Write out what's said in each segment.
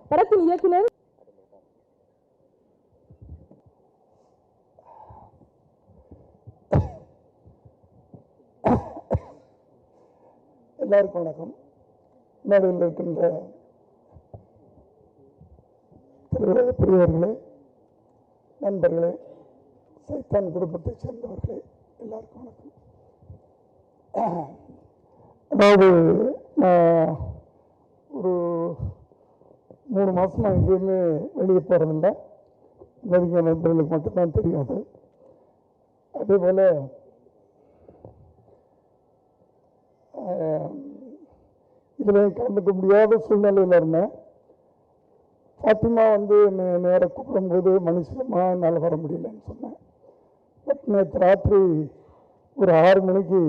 படத்தின் இயக்குனர் எல்லாருக்கும் வணக்கம். மேடையில் இருக்கின்ற பெரியவர்களே, நண்பர்களே, சைத்தான் குடும்பத்தைச் சேர்ந்தவர்களே, எல்லாருக்கும் வணக்கம். அதாவது நான் ஒரு 3 மாதமாக எங்கேயுமே வெளியே போகிறதில்லை. நெருங்கிய நண்பர்களுக்கு மட்டும்தான் தெரியாது. அதே போல் இதில் கலந்துக்க முடியாத சூழ்நிலையில் இருந்தேன். ஃபாத்திமா நேராக கூப்பிடும்போது மனுஷமா என்னால் வர முடியலன்னு சொன்னேன். பட் நேற்று ராத்திரி ஒரு 6 மணிக்கு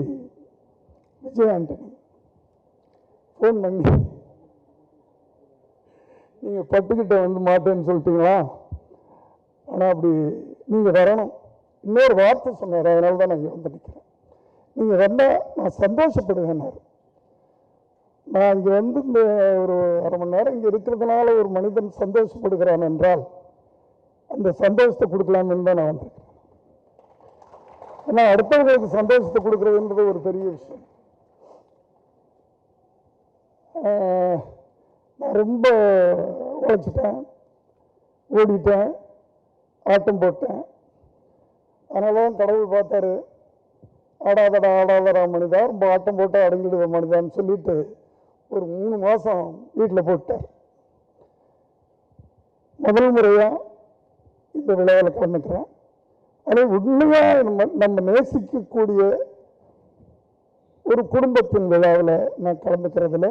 விஜய் ஆண்டனி ஃபோன் பண்ணி, நீங்கள் பட்டுக்கிட்ட மாட்டேன்னு சொல்லிட்டீங்களா, ஆனால் அப்படி நீங்கள் வரணும், இன்னொரு வார்த்தை சொன்னார். அதனால தான் நான் இங்கே வந்து நிற்கிறேன். நீங்கள் வந்தால் நான் சந்தோஷப்படுவேன்னாரு. நான் இங்கே இந்த ஒரு 1/2 மணி நேரம் இங்கே இருக்கிறதுனால ஒரு மனிதன் சந்தோஷப்படுகிறான் என்றால் அந்த சந்தோஷத்தை கொடுக்கலாம்னு தான் நான் வந்திருக்கேன். ஏன்னா அடுத்தவர்களுக்கு சந்தோஷத்தை கொடுக்குறதுன்றது ஒரு பெரிய விஷயம். நான் ரொம்ப உழைச்சிட்டேன், ஓடிட்டேன், ஆட்டம் போட்டேன். அதனால தான் கடவுள் பார்த்தாரு, ஆடாதடா ஆடாதடா மனிதா, ரொம்ப ஆட்டம் போட்டு அடங்கிடுவ மனிதான்னு சொல்லிட்டு ஒரு 3 மாதம் வீட்டில் போட்டார். முதல் முறையாக இந்த விழாவில் கலந்துக்கிறேன். ஆனால் உண்மையாக நம்ம நேசிக்கக்கூடிய ஒரு குடும்பத்தின் விழாவில் நான் கலந்துக்கிறதுல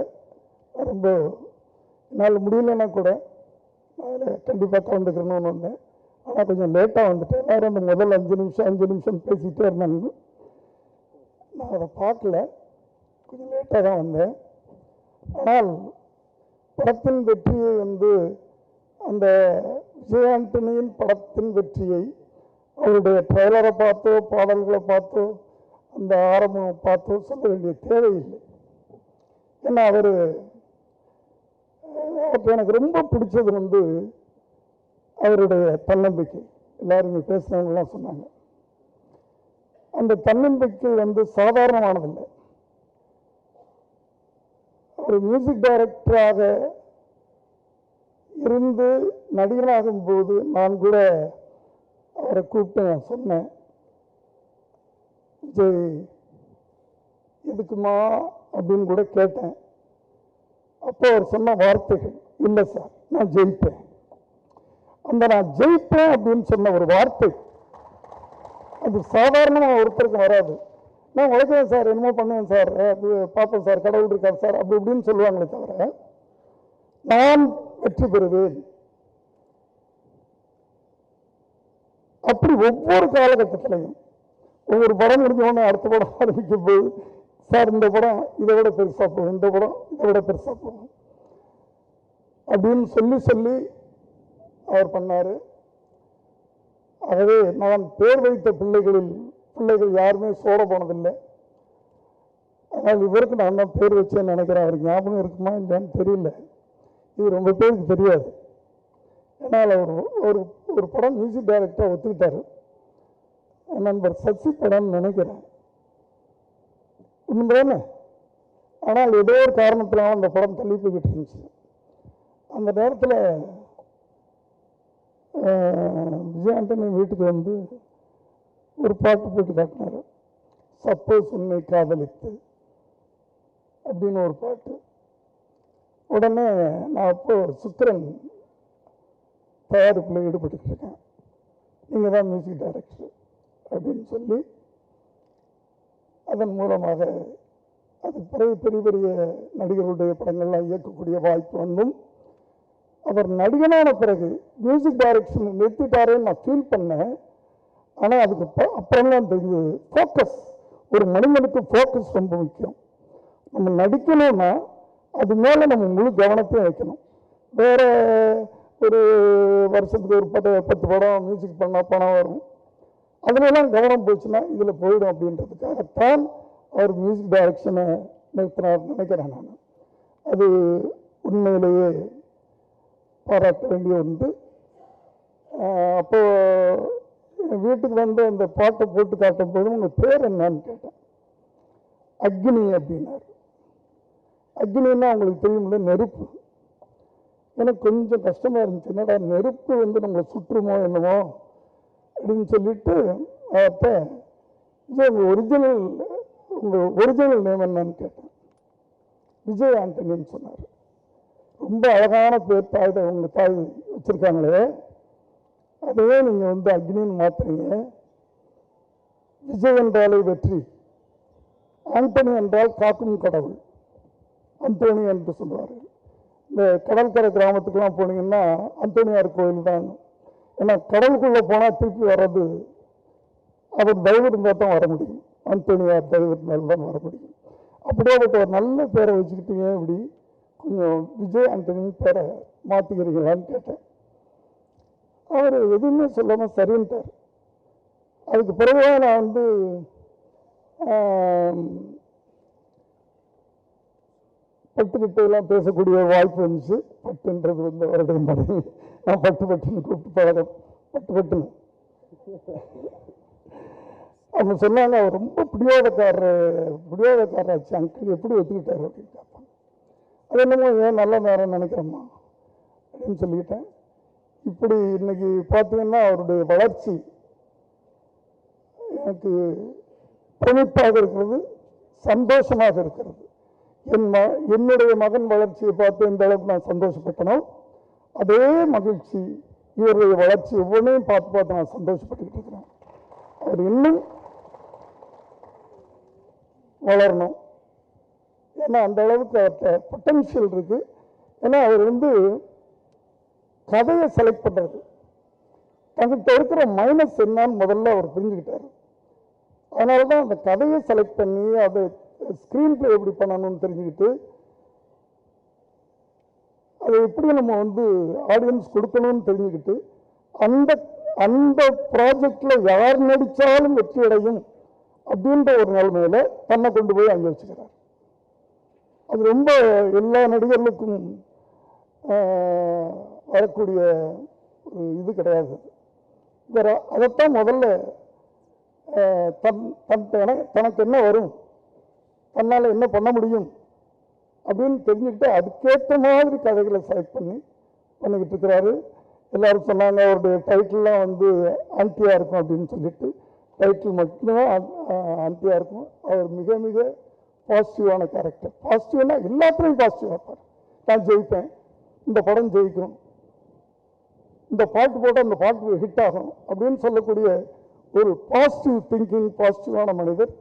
ரொம்ப என்னால் முடியலன்னா கூட அதில் கண்டிப்பாக கலந்துக்கிறணும்னு வந்தேன். ஆனால் கொஞ்சம் லேட்டாக வந்துட்டேன். எல்லாரும் அந்த முதல் 5 நிமிஷம் பேசிக்கிட்டே இருந்தாங்க. நான் அதை பார்க்கல, கொஞ்சம் லேட்டாக தான் வந்தேன். ஆனால் படத்தின் வெற்றியை அந்த விஜய் ஆண்டனியின் படத்தின் வெற்றியை அவருடைய ட்ரெய்லரை பார்த்தோ பாடல்களை பார்த்தோ அந்த ஆரம்பம் பார்த்தோ சொல்ல வேண்டிய தேவையில்லை. ஏன்னா எனக்கு ரொம்ப பிடிச்சது அவருடைய தன்னம்பிக்கை. எல்லாரும் இங்கே பேசினவங்கலாம் சொன்னாங்க. அந்த தன்னம்பிக்கை சாதாரணமானதில்லை. ஒரு மியூசிக் டைரக்டராக இருந்து நடிகனாகும்போது நான் கூட அவரை கூப்பிட்டு நான் சொன்னேன், விஜய் எதுக்குமா அப்படின்னு கூட கேட்டேன். அப்போ அவர் சொன்ன வார்த்தைகள், இல்லை சார் நான் ஜெயிப்பேன். அந்த நான் ஜெயிப்பேன் அப்படின்னு சொன்ன ஒரு வார்த்தை அது சாதாரணமாக ஒருத்தருக்கு வராது. நான் உழைக்கிறேன் சார், என்னமோ பண்ணுவேன் சார், அது பார்ப்பேன் சார், கடவுள் இருக்கார் சார், அப்படி இப்படின்னு சொல்லுவாங்களே தவிர நான் வெற்றி பெறுவேன் அப்படி ஒவ்வொரு காலகட்டத்திலையும் ஒவ்வொரு படம் முடிஞ்சோடனே அடுத்த படம் ஆரம்பிக்கும் போது, சார் இந்த படம் இதை விட பெருசாக போகும், இந்த படம் இதை விட பெருசாக போகும் அப்படின்னு சொல்லி அவர் பண்ணார். ஆகவே நான் பேர் வைத்த பிள்ளைகள் யாருமே சோட போனதில்லை. அதனால் இவருக்கு நான் தான் பேர் வச்சேன்னு நினைக்கிறேன். அவருக்கு ஞாபகம் இருக்குமா இல்லைன்னு தெரியல. இது ரொம்ப பேருக்கு தெரியாது. ஏன்னால் அவர் ஒரு படம் மியூசிக் டைரக்டராக ஒத்துக்கிட்டார். நண்பர் சசி படம்னு நினைக்கிறேன், உண்மைதானே? ஆனால் ஏதோ ஒரு காரணத்தினால அந்த படம் தள்ளி போய்கிட்டு இருந்துச்சு. அந்த நேரத்தில் விஜய் ஆண்டனி வீட்டுக்கு ஒரு பாட்டு போட்டு காட்டினார், சப்போஸ் உன்னை காதலித்து அப்படின்னு ஒரு பாட்டு. உடனே நான் அப்போ சுக்கிரன் தயாரிப்பில் ஈடுபட்டு இருக்கேன், நீங்கள் தான் மியூசிக் டைரக்டர் அப்படின்னு சொல்லி அதன் மூலமாக அது பிறகு பெரிய பெரிய நடிகர்களுடைய படங்கள்லாம் இயக்கக்கூடிய வாய்ப்பு அவர் நடிகனான பிறகு மியூசிக் டைரக்ஷன் நிறுத்திட்டாரேன்னு நான் ஃபீல் பண்ணேன். ஆனால் அதுக்கு அப்புறம்லாம் தெரிஞ்சது ஃபோக்கஸ், ஒரு மனிதனுக்கு ஃபோக்கஸ் ரொம்ப முக்கியம். நம்ம நடிக்கணும்னா அது மேலே நம்ம முழு கவனத்தையும் வைக்கணும். வேறு ஒரு வருஷத்துக்கு ஒரு 10 படம் மியூசிக் பண்ணால் பணம் வரும், அதுலலாம் கவனம் போச்சுன்னா இதில் போயிடும் அப்படின்றதுக்காகத்தான் அவர் மியூசிக் டைரக்ஷனை நிறுத்தினார் நினைக்கிறேன் நான். அது உண்மையிலேயே பாராட்ட வேண்டிய ஒன்று. அப்போ வீட்டுக்கு வந்து அந்த பாட்டை போட்டு காட்டும் போது உங்கள் பேர் என்னன்னு கேட்டேன். அக்னி அப்படின்னாரு. அக்னின்னா அவங்களுக்கு தெரியும்ல, நெருப்பு. எனக்கு கொஞ்சம் கஷ்டமாக இருந்துச்சு, என்னடா நெருப்பு வந்து நம்மளை சுற்றுமோ என்னமோ அப்படின்னு சொல்லிட்டு அப்போ விஜய் உங்கள் ஒரிஜினல் நேம் என்னன்னு கேட்டேன். விஜய் ஆண்டனின்னு சொன்னார். ரொம்ப அழகான பேர் தாய் உங்கள் தாய் வச்சுருக்காங்களே, அதையே நீங்கள் வந்து அக்னின்னு மாற்றுறீங்க. விஜய் என்றாலே வெற்றி, ஆண்டனி என்றால் காக்கும் கடவுள், அந்தோணி என்று சொல்லுவார். இந்த கடற்கரை கிராமத்துக்கெல்லாம் போனீங்கன்னா அந்தோணியார் கோயில் தான். ஏன்னா கடலுக்குள்ளே போனால் திருப்பி வர்றது அவர் தயவு இருந்தால் தான் வர முடியும், அந்தோணியார் தயவு இருந்தால் தான் வர முடியும். அப்படியே ஒரு நல்ல பேரை வச்சுக்கிட்டீங்க, இப்படி கொஞ்சம் விஜய் ஆண்டனின்னு பேரை மாற்றிக்கிறீங்களான்னு கேட்டேன். அவர் எதுவுமே சொல்லாமல் சரின்ட்டார். அதுக்கு பிறகு நான் வந்து பட்டுக்கிட்டெல்லாம் பேசக்கூடிய வாய்ப்பு வந்துச்சு. பட்டுன்றது வந்து வருடம் படம், நான் பட்டுன்னு கூப்பிட்டு பழகம், பட்டுன்னு அவங்க சொன்னாங்க. அவர் ரொம்ப பிடிவாதக்காரராச்சு அங்கிள், எப்படி ஒத்துக்கிட்டாரு அப்படின்னு கேட்பாங்க. அது என்னமோ ஏன் நல்ல நேரம் நினைக்கிறோமா அப்படின்னு சொல்லிக்கிட்டேன். இப்படி இன்னைக்கு பார்த்தீங்கன்னா அவருடைய வளர்ச்சி எனக்கு பிரமிப்பாக இருக்கிறது, சந்தோஷமாக இருக்கிறது. என்னுடைய மகன் வளர்ச்சியை பார்த்து எந்த அளவுக்கு நான் சந்தோஷப்பட்டனோ அதே மகிழ்ச்சி இவருடைய வளர்ச்சி ஒவ்வொன்றையும் பார்த்து நான் சந்தோஷப்பட்டுக்கிட்டு இருக்கிறேன். அவர் இன்னும் வளரணும், ஏன்னா அந்த அளவுக்கு அவர்கிட்ட பொட்டன்ஷியல் இருக்கு. ஏன்னா அவர் வந்து கதையை செலக்ட் பண்ணுறது, தங்கிட்ட இருக்கிற மைனஸ் என்னன்னு முதல்ல அவர் புரிஞ்சுக்கிட்டார். அதனால தான் அந்த கதையை செலக்ட் பண்ணி அதை ஸ்க்ரீன் பிளே எப்படி பண்ணணும்னு தெரிஞ்சுக்கிட்டு அதை எப்படி நம்ம வந்து ஆடியன்ஸ் கொடுக்கணும்னு தெரிஞ்சுக்கிட்டு அந்த அந்த ப்ராஜெக்டில் யார் நடித்தாலும் வெற்றி அடையும் அப்படின்ற ஒரு நிலைமையில தன்னை கொண்டு போய் அங்கே வச்சுக்கிறார். அது ரொம்ப எல்லா நடிகர்களுக்கும் வரக்கூடிய ஒரு இது கிடையாது. அதைத்தான் முதல்ல தனக்கு என்ன வரும், தன்னால் என்ன பண்ண முடியும் அப்படின்னு தெரிஞ்சுக்கிட்டு அதுக்கேற்ற மாதிரி கதைகளை செலக்ட் பண்ணிக்கிட்டு இருக்கிறாரு. எல்லாரும் சொன்னாங்க அவருடைய டைட்டில்லாம் வந்து ஆன்டியாக இருக்கும் அப்படின்னு சொல்லிட்டு. டைட்டில் மட்டும்தான் ஆன்டியாக இருக்கும். அவர் மிக மிக பாசிட்டிவான கேரக்டர். பாசிட்டிவ்னா எல்லாத்துலேயும் பாசிட்டிவாக இருப்பார். நான் ஜெயிப்பேன், இந்த படம் ஜெயிக்கும், இந்த பாட்டு போட்டால் அந்த பாட்டு ஹிட் ஆகும் அப்படின்னு சொல்லக்கூடிய ஒரு பாசிட்டிவ் திங்கிங், பாசிட்டிவான மனிதர்.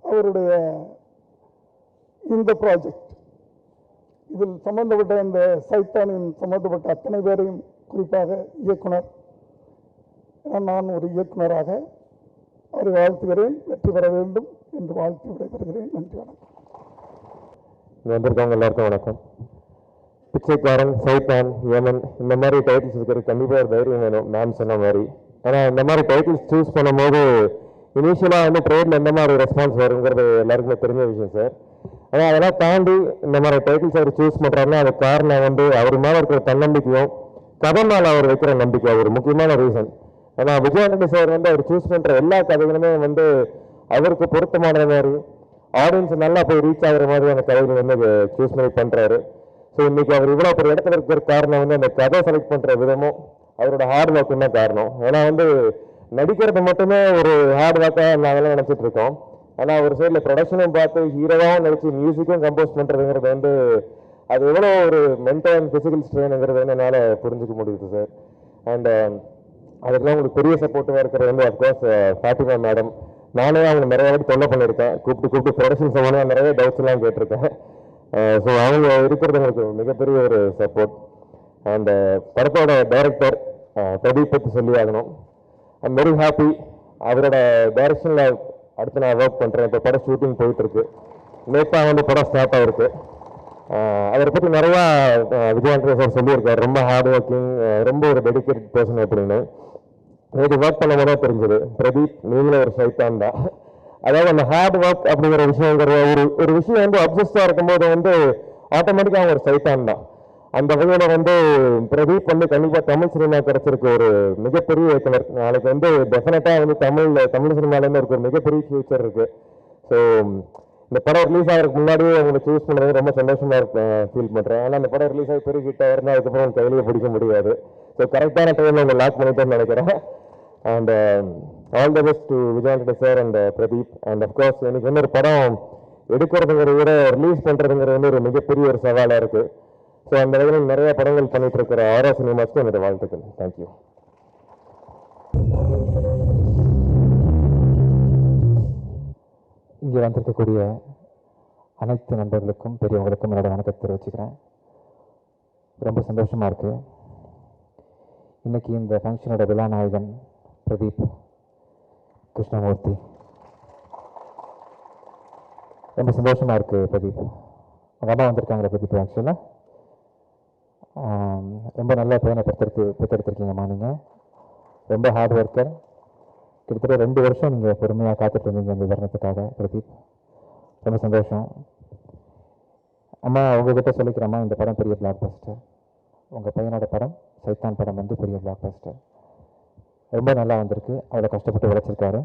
அவருடைய இந்த ப்ராஜெக்ட் இதில் சம்பந்தப்பட்ட இந்த சைத்தானின் சம்பந்தப்பட்ட அத்தனை பேரையும், குறிப்பாக இயக்குனர், நான் ஒரு இயக்குனராக அவரை வாழ்த்துகிறேன். வெற்றி பெற வேண்டும் என்று வாழ்த்து விடைபெறுகிறேன். நன்றி, வணக்கம். வந்திருக்கவங்க எல்லாருக்கும் வணக்கம். பிச்சைக்காரன், சைத்தான், ஏமன் இந்த மாதிரி டைட்டில்ஸ் இருக்கிறது கண்டிப்பாக ஒரு தைரியம் வேணும், மேம் சொன்ன மாதிரி. ஆனால் இந்த மாதிரி டைட்டில்ஸ் சூஸ் பண்ணும்போது இனிஷியலாக வந்து ட்ரேடில் எந்த மாதிரி ரெஸ்பான்ஸ் வருங்கிறது எல்லாருக்குமே தெரிஞ்ச விஷயம் சார். ஆனால் அதெல்லாம் தாண்டி இந்த மாதிரி டைட்டில்ஸ் அவர் சூஸ் பண்ணுறாருன்னா அது காரணம் வந்து அவர் மேலே இருக்கிற தன்னம்பிக்கையும் கதை மேலே அவர் வைக்கிற நம்பிக்கை ஒரு முக்கியமான ரீசன். ஏன்னா விஜயானந்தி சார் வந்து அவர் சூஸ் பண்ணுற எல்லா கதைகளுமே வந்து அவருக்கு பொருத்தமான மாதிரி ஆடியன்ஸ் நல்லா போய் ரீச் ஆகிற மாதிரியான கதைகள் வந்து சூஸ் பண்ணி பண்ணுறாரு. ஸோ இன்னைக்கு அவர் இவ்வளோ ஒரு இடத்துல இருக்கிற காரணம் வந்து அந்த கதை செலக்ட் பண்ணுற விதமும் அவரோட ஹார்ட் ஒர்க்கும் தான் காரணம். ஏன்னா வந்து நடிக்கிறது மட்டுமே ஒரு ஹார்ட் ஒர்க்காக நாங்களாம் நினச்சிட்டு இருக்கோம். ஆனால் ஒரு சைடில் ப்ரொடக்ஷனும் பார்த்து ஹீரோவாகவும் நடிச்சு மியூசிக்கும் கம்போஸ் பண்ணுறதுங்கிறது வந்து அது எவ்வளோ ஒரு மென்டல் அண்ட் ஃபிசிக்கல் ஸ்ட்ரெயினுங்கிறது வந்து என்னால் புரிஞ்சுக்க முடியுது சார். அண்ட் அதுக்கெல்லாம் உங்களுக்கு பெரிய சப்போர்ட்டிவாக இருக்கிறது வந்து அஃப்கோர்ஸ் ஃபாத்திமா மேடம். நானே அவங்க நிறைய வாட்டி தொல்லை பண்ணியிருக்கேன், கூப்பிட்டு ப்ரொடக்ஷன் சம்பந்தமாக நிறைய டவுட்ஸ் எல்லாம் கேட்டிருக்கேன். ஸோ அவங்க இருக்கிறது எங்களுக்கு மிகப்பெரிய ஒரு சப்போர்ட். அண்ட் படத்தோட டைரக்டர் பிரதீப் பற்றி சொல்லி ஆகணும். I'm very happy. அவரோட டைரக்ஷனில் அடுத்து நான் ஒர்க் பண்ணுறேன். இப்போ படம் ஷூட்டிங் போயிட்டுருக்கு. நேற்றாக வந்து படம் ஸ்டார்ட் ஆகிருக்கு. அவரை பற்றி நிறையா விஜயானந்தி சார் சொல்லியிருக்காரு. ரொம்ப ஹார்ட் ஒர்க்கிங், ரொம்ப ஒரு டெடிக்கேட்டட் பர்சன் அப்படின்னு. நேற்று ஒர்க் பண்ணும்போது தான் தெரிஞ்சது. பிரதீப் நீங்களும் ஒரு சைத்தான் தான். அதாவது அந்த ஹார்ட் ஒர்க் அப்படிங்கிற விஷயங்கிற ஒரு விஷயம் வந்து அப்சஸ்டாக இருக்கும்போது வந்து ஆட்டோமேட்டிக்காக ஒரு சைத்தான் தான். அந்த வகையில் வந்து பிரதீப் வந்து கண்டிப்பாக தமிழ் சினிமா கிடைச்சிருக்கு ஒரு மிகப்பெரிய இயக்குனர். நாளைக்கு வந்து டெஃபினட்டாக வந்து தமிழ் சினிமாலேருந்து ஒரு மிகப்பெரிய ஃபியூச்சர் இருக்கு. ஸோ இந்த படம் ரிலீஸ் ஆகிறதுக்கு முன்னாடியே அவங்களை சூஸ் பண்ணுறது ரொம்ப சந்தோஷமா ஃபீல் பண்ணுறேன். ஆனால் அந்த படம் ரிலீஸ் ஆகி பெரிய ஹிட் ஆயிருந்தா அதுக்கப்புறம் அவங்க கையிலேயே பிடிக்க முடியாது. ஸோ கரெக்டான டைமில் அவங்க லாக் பண்ணிட்டேன்னு நினைக்கிறேன். And all the best to விஜயாண்ட sir and Pradeep. And of course எனக்கு வந்து ஒரு படம் எடுக்கிறதுங்கிறத விட ரிலீஸ் பண்ணுறதுங்கிறது வந்து ஒரு மிகப்பெரிய ஒரு சவாலாக இருக்குது. ஸோ அந்த வகையில் நிறைய படங்கள் பண்ணிட்டு இருக்கிற ஆரா சினிமாஸ்க்கு என்னோட வாழ்த்துக்கள். தேங்க்யூ. இங்கே வந்திருக்கக்கூடிய அனைத்து நண்பர்களுக்கும் பெரியவங்களுக்கும் என்னோட வணக்கத்தை தெரிவிச்சுக்கிறேன். ரொம்ப சந்தோஷமாக இருக்குது. இன்றைக்கி இந்த ஃபங்க்ஷனோட விழா நாயகன் பிரதீப் கிருஷ்ணமூர்த்தி. ரொம்ப சந்தோஷமாக இருக்குது பிரதீப். உங்கள் அம்மா வந்திருக்காங்களே பிரதீப். ஆக்சுவலாக ரொம்ப நல்ல பையனை பெற்றெடுத்திருக்கீங்கம்மா. நீங்கள் ரொம்ப ஹார்ட் ஒர்க்கர். கிட்டத்தட்ட 2 வருஷம் நீங்கள் பொறுமையாக காத்துட்டு இருந்தீங்க இந்த தருணத்துக்காக பிரதீப். ரொம்ப சந்தோஷம். அம்மா உங்ககிட்ட சொல்லிக்கிறேம்மா, இந்த படம் பெரிய பிளாக் பஸ்டர். உங்கள் பையனோட படம் சைத்தான் படம் வந்து பெரிய பிளாக் பஸ்டர். ரொம்ப நல்லா வந்திருக்கு. அவ்வளோ கஷ்டப்பட்டு உழைச்சிருக்காரு.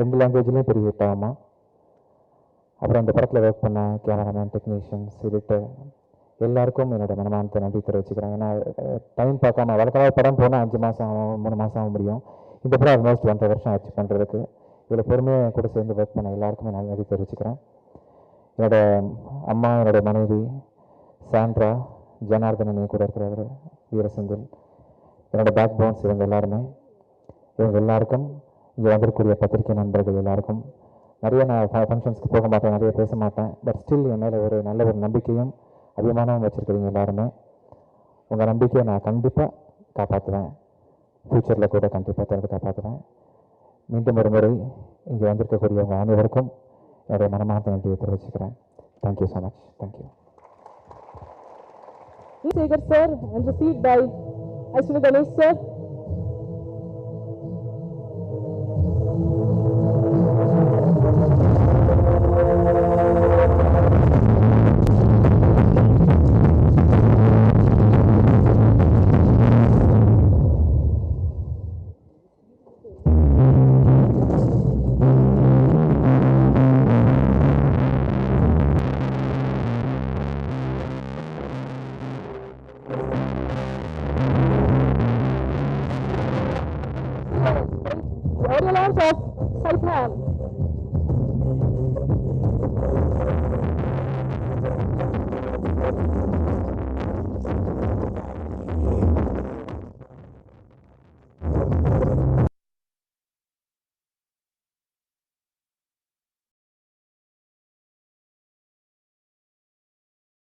2 லாங்குவேஜ்லேயும் பெரிய ஹிட் ஆகுமா. அப்புறம் அந்த படத்தில் ஒர்க் பண்ண கேமராமேன், டெக்னீஷியன்ஸ், எடிட்டர் எல்லாருக்கும் என்னோட மனமானத்தை நன்றி தெரிவிச்சுக்கிறேன். ஏன்னா டைம் பார்க்காம வழக்கமாக படம் போனால் 5 மாதம் ஆகும், 3 மாதம் ஆக முடியும். இந்த படம் ஆல்மோஸ்ட் 1.5 வருஷம் ஆச்சு பண்ணுறதுக்கு. இதில் பொறுமையாக கூட சேர்ந்து ஒர்க் பண்ண எல்லாருக்குமே நான் நன்றி தெரிவிச்சுக்கிறேன். என்னோட அம்மா, என்னோட மனைவி சாண்ட்ரா, ஜனார்தனன் கூட இருக்கிறவர், வீரசிந்தில், என்னோட பேக் போன்ஸ், இவங்க எல்லாருக்கும் இங்கே வந்திருக்கக்கூடிய பத்திரிகை நண்பர்கள் எல்லாருக்கும் நிறைய நான் ஃபங்க்ஷன்ஸ்க்கு போக மாட்டேன், நிறைய பேச மாட்டேன். பட் ஸ்டில் என் மேலே ஒரு நல்ல ஒரு நம்பிக்கையும் அபிமானமும் வச்சுருக்கிறீங்க எல்லாருமே. உங்கள் நம்பிக்கையை நான் கண்டிப்பாக காப்பாற்றுவேன். ஃப்யூச்சரில் கூட கண்டிப்பாக திறந்து காப்பாற்றுவேன். மீண்டும் ஒரு முறை இங்கே வந்திருக்கக்கூடியவங்க அனைவருக்கும் என்னுடைய மனமார்ந்த நன்றியை தெரிவிச்சுக்கிறேன். Thank you so much. Thank you. Shaker sir and received by Ashwini Ganesh sir. The audio launch of Saithan.